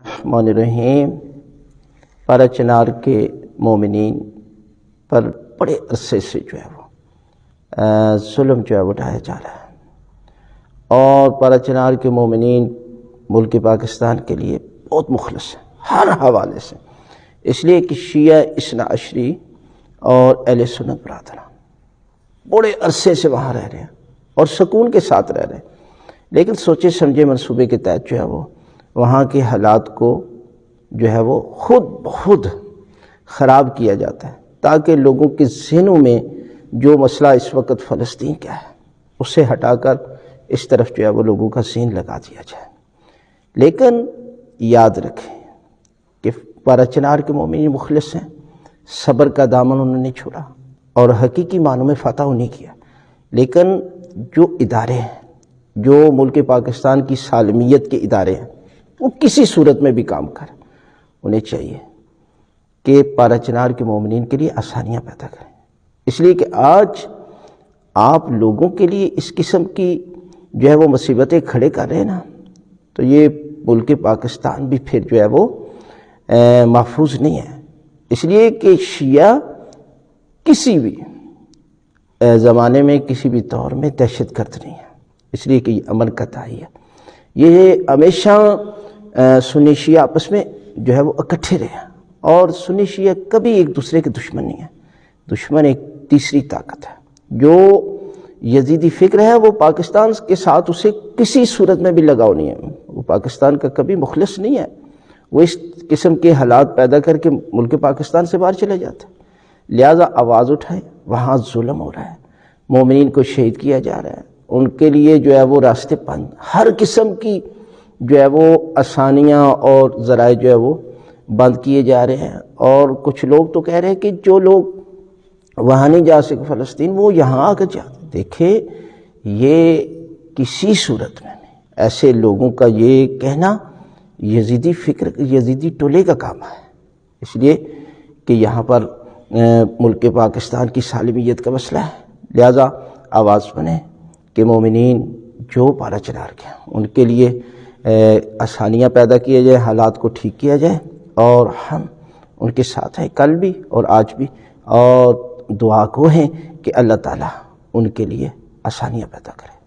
الرحمن الرحیم۔ پارہ چنار کے مومنین پر بڑے عرصے سے جو ہے وہ ظلم جو ہے وہ ڈھایا جا رہا ہے، اور پارہ چنار کے مومنین ملک پاکستان کے لیے بہت مخلص ہیں ہر حوالے سے، اس لیے کہ شیعہ اثنا عشری اور اہل سنت برادران بڑے عرصے سے وہاں رہ رہے ہیں اور سکون کے ساتھ رہ رہے ہیں، لیکن سوچے سمجھے منصوبے کے تحت جو ہے وہ وہاں کے حالات کو جو ہے وہ خود بخود خراب کیا جاتا ہے، تاکہ لوگوں کے ذہنوں میں جو مسئلہ اس وقت فلسطین کا ہے اسے ہٹا کر اس طرف جو ہے وہ لوگوں کا ذہن لگا دیا جائے۔ لیکن یاد رکھیں کہ پارہ چنار کے مومنین مخلص ہیں، صبر کا دامن انہوں نے چھوڑا اور حقیقی معنوں میں فتح انہیں کیا، لیکن جو ادارے ہیں، جو ملک پاکستان کی سالمیت کے ادارے ہیں، وہ کسی صورت میں بھی کام کریں، انہیں چاہیے کہ پارہ چنار کے مومنین کے لیے آسانیاں پیدا کریں، اس لیے کہ آج آپ لوگوں کے لیے اس قسم کی جو ہے وہ مصیبتیں کھڑے کر رہے ہیں نا، تو یہ ملک پاکستان بھی پھر جو ہے وہ محفوظ نہیں ہے، اس لیے کہ شیعہ کسی بھی زمانے میں کسی بھی دور میں دہشت گرد نہیں ہے، اس لیے کہ یہ امن کا داعی ہے۔ یہ ہمیشہ سنی شیعہ آپس میں جو ہے وہ اکٹھے رہے ہیں، اور سنی شیعہ کبھی ایک دوسرے کے دشمن نہیں ہے، دشمن ایک تیسری طاقت ہے۔ جو یزیدی فکر ہے وہ پاکستان کے ساتھ اسے کسی صورت میں بھی لگاؤ نہیں ہے، وہ پاکستان کا کبھی مخلص نہیں ہے، وہ اس قسم کے حالات پیدا کر کے ملک پاکستان سے باہر چلے جاتے ہیں۔ لہٰذا آواز اٹھائے، وہاں ظلم ہو رہا ہے، مومنین کو شہید کیا جا رہا ہے، ان کے لیے جو ہے وہ راستے بند، ہر قسم کی جو ہے وہ آسانیاں اور ذرائع جو ہے وہ بند کیے جا رہے ہیں، اور کچھ لوگ تو کہہ رہے ہیں کہ جو لوگ وہاں نہیں جا سکے فلسطین، وہ یہاں آ کر جاتے۔ دیکھیں، یہ کسی صورت میں نہیں، ایسے لوگوں کا یہ کہنا یزیدی فکر، یزیدی ٹولے کا کام ہے، اس لیے کہ یہاں پر ملک پاکستان کی سالمیت کا مسئلہ ہے، لہذا آواز بنے کہ مومنین جو پارہ چنار کے ہیں ان کے لیے آسانیاں پیدا کیا جائے، حالات کو ٹھیک کیا جائے، اور ہم ان کے ساتھ ہیں کل بھی اور آج بھی، اور دعا کو ہیں کہ اللہ تعالیٰ ان کے لیے آسانیاں پیدا کرے۔